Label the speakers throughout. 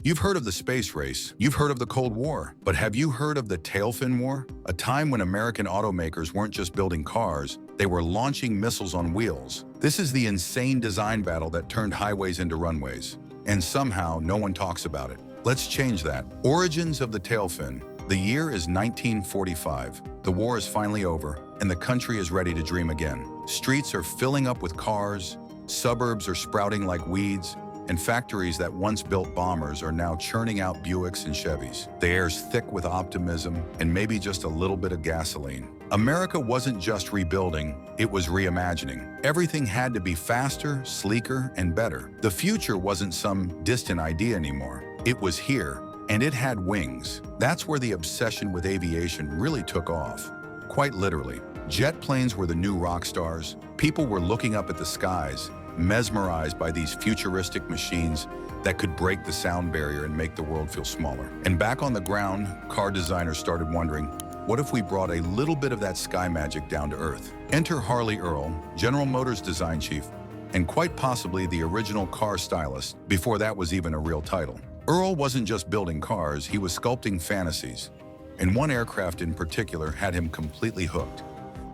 Speaker 1: You've heard of the space race, you've heard of the Cold War, but have you heard of the Tailfin War? A time when American automakers weren't just building cars, they were launching missiles on wheels. This is the insane design battle that turned highways into runways. And somehow, no one talks about it. Let's change that. Origins of the Tailfin. The year is 1945. The war is finally over, and the country is ready to dream again. Streets are filling up with cars, suburbs are sprouting like weeds, and factories that once built bombers are now churning out Buicks and Chevys. The air's thick with optimism and maybe just a little bit of gasoline. America wasn't just rebuilding, it was reimagining. Everything had to be faster, sleeker, and better. The future wasn't some distant idea anymore. It was here, and it had wings. That's where the obsession with aviation really took off. Quite literally. Jet planes were the new rock stars. People were looking up at the skies, mesmerized by these futuristic machines that could break the sound barrier and make the world feel smaller. And back on the ground, car designers started wondering, what if we brought a little bit of that sky magic down to earth? Enter Harley Earl, General Motors design chief, and quite possibly the original car stylist before that was even a real title. Earl wasn't just building cars, he was sculpting fantasies. And one aircraft in particular had him completely hooked,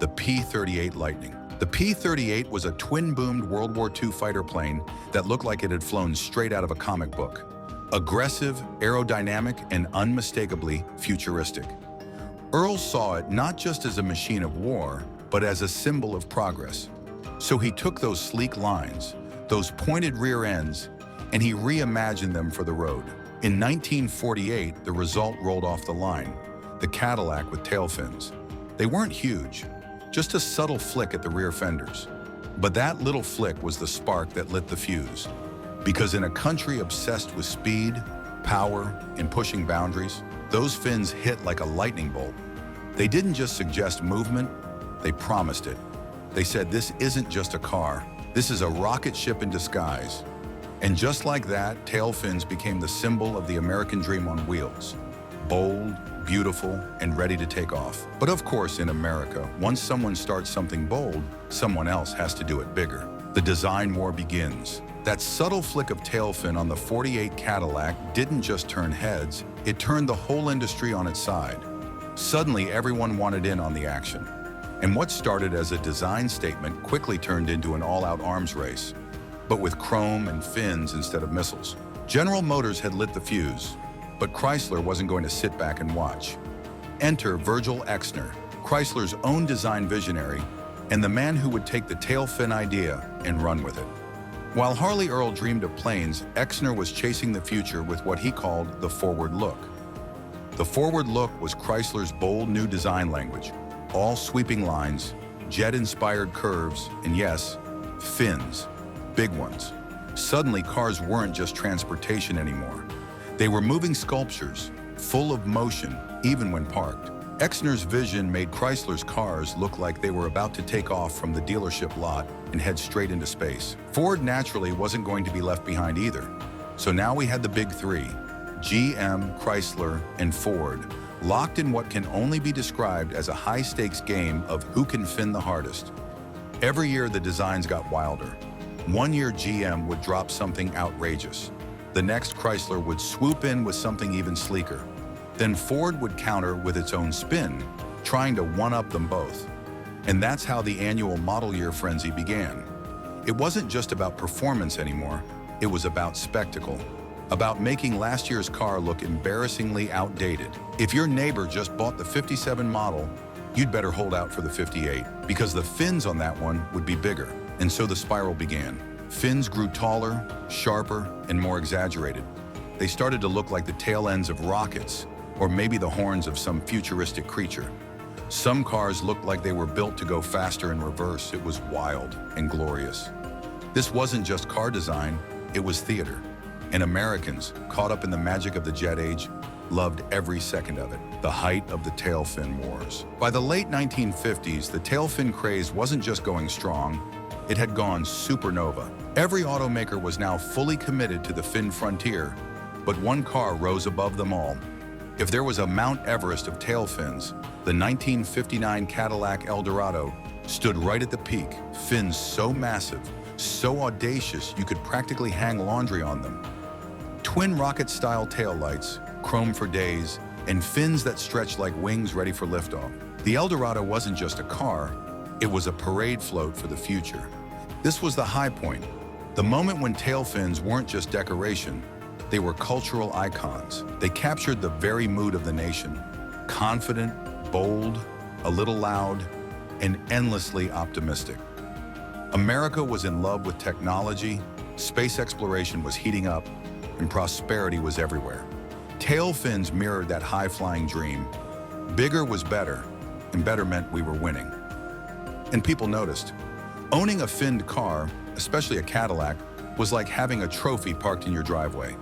Speaker 1: the P-38 Lightning. The P-38 was a twin-boomed World War II fighter plane that looked like it had flown straight out of a comic book. Aggressive, aerodynamic, and unmistakably futuristic. Earl saw it not just as a machine of war, but as a symbol of progress. So he took those sleek lines, those pointed rear ends, and he reimagined them for the road. In 1948, the result rolled off the line, the Cadillac with tail fins. They weren't huge, just a subtle flick at the rear fenders. But that little flick was the spark that lit the fuse. Because in a country obsessed with speed, power, and pushing boundaries, those fins hit like a lightning bolt. They didn't just suggest movement, they promised it. They said, this isn't just a car, this is a rocket ship in disguise. And just like that, tail fins became the symbol of the American dream on wheels. Bold, beautiful, and ready to take off. But of course, in America, once someone starts something bold, someone else has to do it bigger. The design war begins. That subtle flick of tail fin on the 48 Cadillac didn't just turn heads, it turned the whole industry on its side. Suddenly, everyone wanted in on the action. And what started as a design statement quickly turned into an all-out arms race, but with chrome and fins instead of missiles. General Motors had lit the fuse, but Chrysler wasn't going to sit back and watch. Enter Virgil Exner, Chrysler's own design visionary, and the man who would take the tail fin idea and run with it. While Harley Earl dreamed of planes, Exner was chasing the future with what he called the forward look. The forward look was Chrysler's bold new design language, all sweeping lines, jet-inspired curves, and yes, fins, big ones. Suddenly, cars weren't just transportation anymore. They were moving sculptures, full of motion, even when parked. Exner's vision made Chrysler's cars look like they were about to take off from the dealership lot and head straight into space. Ford naturally wasn't going to be left behind either. So now we had the big three, GM, Chrysler, and Ford, locked in what can only be described as a high-stakes game of who can fin the hardest. Every year the designs got wilder. One year GM would drop something outrageous. The next Chrysler would swoop in with something even sleeker. Then Ford would counter with its own spin, trying to one-up them both. And that's how the annual model year frenzy began. It wasn't just about performance anymore, it was about spectacle. About making last year's car look embarrassingly outdated. If your neighbor just bought the 57 model, you'd better hold out for the 58, because the fins on that one would be bigger. And so the spiral began. Fins grew taller, sharper, and more exaggerated. They started to look like the tail ends of rockets, or maybe the horns of some futuristic creature. Some cars looked like they were built to go faster in reverse. It was wild and glorious. This wasn't just car design, it was theater. And Americans, caught up in the magic of the jet age, loved every second of it. The height of the tailfin wars. By the late 1950s, the tailfin craze wasn't just going strong, it had gone supernova. Every automaker was now fully committed to the fin frontier, but one car rose above them all. If there was a Mount Everest of tailfins, the 1959 Cadillac Eldorado stood right at the peak, fins so massive, so audacious you could practically hang laundry on them. Twin rocket-style taillights, chrome for days, and fins that stretched like wings ready for liftoff. The Eldorado wasn't just a car, it was a parade float for the future. This was the high point, the moment when tail fins weren't just decoration, they were cultural icons. They captured the very mood of the nation, confident, bold, a little loud, and endlessly optimistic. America was in love with technology, space exploration was heating up, and prosperity was everywhere. Tail fins mirrored that high-flying dream. Bigger was better, and better meant we were winning. And people noticed. Owning a finned car, especially a Cadillac, was like having a trophy parked in your driveway.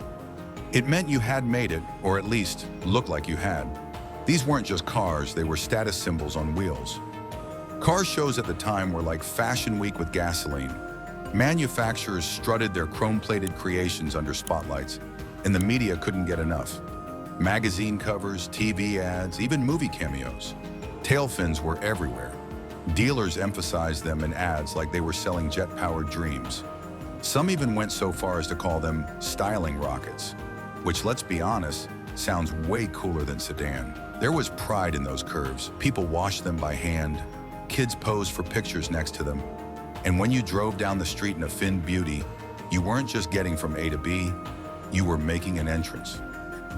Speaker 1: It meant you had made it, or at least looked like you had. These weren't just cars, they were status symbols on wheels. Car shows at the time were like Fashion Week with gasoline. Manufacturers strutted their chrome-plated creations under spotlights, and the media couldn't get enough. Magazine covers, TV ads, even movie cameos. Tail fins were everywhere. Dealers emphasized them in ads like they were selling jet-powered dreams. Some even went so far as to call them styling rockets, which, let's be honest, sounds way cooler than sedan. There was pride in those curves. People washed them by hand. Kids posed for pictures next to them. And when you drove down the street in a finned beauty, you weren't just getting from A to B, you were making an entrance.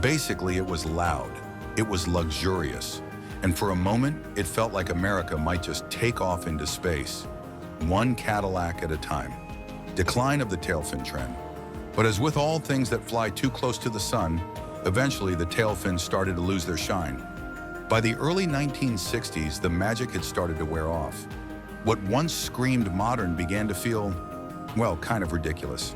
Speaker 1: Basically, it was loud. It was luxurious. And for a moment, it felt like America might just take off into space, one Cadillac at a time. Decline of the tailfin trend. But as with all things that fly too close to the sun, eventually the tailfins started to lose their shine. By the early 1960s, the magic had started to wear off. What once screamed modern began to feel, well, kind of ridiculous.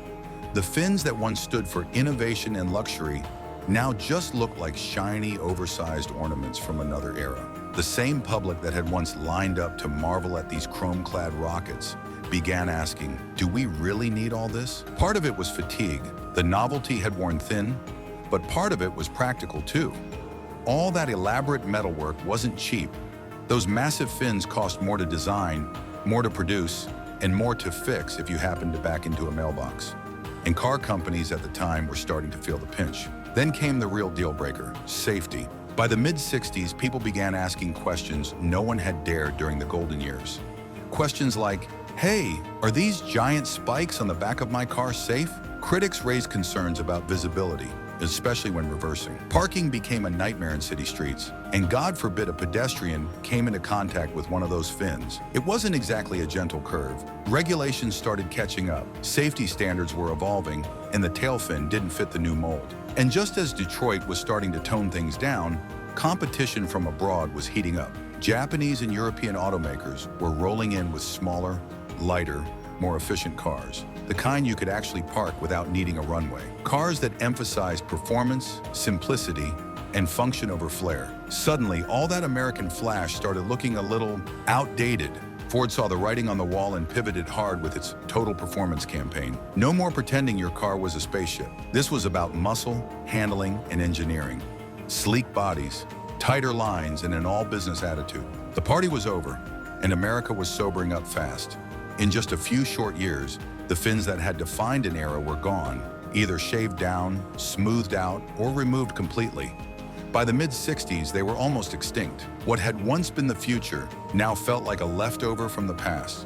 Speaker 1: The fins that once stood for innovation and luxury now just looked like shiny, oversized ornaments from another era. The same public that had once lined up to marvel at these chrome-clad rockets began asking, do we really need all this? Part of it was fatigue. The novelty had worn thin, but part of it was practical too. All that elaborate metalwork wasn't cheap. Those massive fins cost more to design, more to produce, and more to fix if you happened to back into a mailbox. And car companies at the time were starting to feel the pinch. Then came the real deal breaker, safety. By the mid-60s, people began asking questions no one had dared during the golden years. Questions like, hey, are these giant spikes on the back of my car safe? Critics raised concerns about visibility, especially when reversing. Parking became a nightmare in city streets, and God forbid a pedestrian came into contact with one of those fins. It wasn't exactly a gentle curve. Regulations started catching up, safety standards were evolving, and the tailfin didn't fit the new mold. And just as Detroit was starting to tone things down, competition from abroad was heating up. Japanese and European automakers were rolling in with smaller, lighter, more efficient cars, the kind you could actually park without needing a runway. Cars that emphasized performance, simplicity, and function over flair. Suddenly, all that American flash started looking a little outdated. Ford saw the writing on the wall and pivoted hard with its Total Performance campaign. No more pretending your car was a spaceship. This was about muscle, handling, and engineering. Sleek bodies, tighter lines, and an all-business attitude. The party was over, and America was sobering up fast. In just a few short years, the fins that had defined an era were gone, either shaved down, smoothed out, or removed completely. By the mid-60s, they were almost extinct. What had once been the future now felt like a leftover from the past.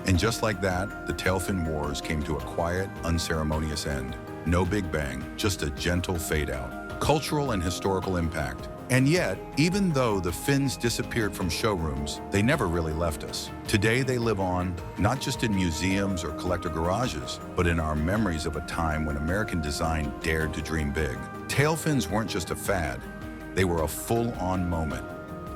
Speaker 1: And just like that, the Tailfin Wars came to a quiet, unceremonious end. No big bang, just a gentle fade-out. Cultural and historical impact. And yet, even though the fins disappeared from showrooms, they never really left us. Today they live on, not just in museums or collector garages, but in our memories of a time when American design dared to dream big. Tailfins weren't just a fad, they were a full-on moment.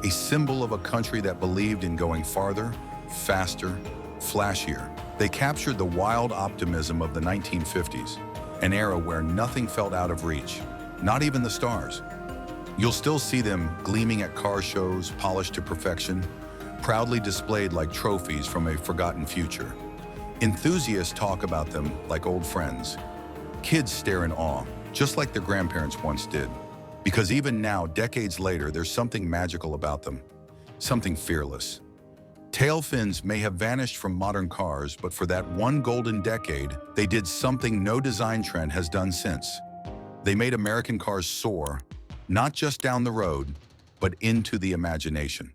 Speaker 1: A symbol of a country that believed in going farther, faster, flashier. They captured the wild optimism of the 1950s, an era where nothing felt out of reach, not even the stars. You'll still see them gleaming at car shows, polished to perfection, proudly displayed like trophies from a forgotten future. Enthusiasts talk about them like old friends. Kids stare in awe, just like their grandparents once did. Because even now, decades later, there's something magical about them, something fearless. Tailfins may have vanished from modern cars, but for that one golden decade, they did something no design trend has done since. They made American cars soar, not just down the road, but into the imagination.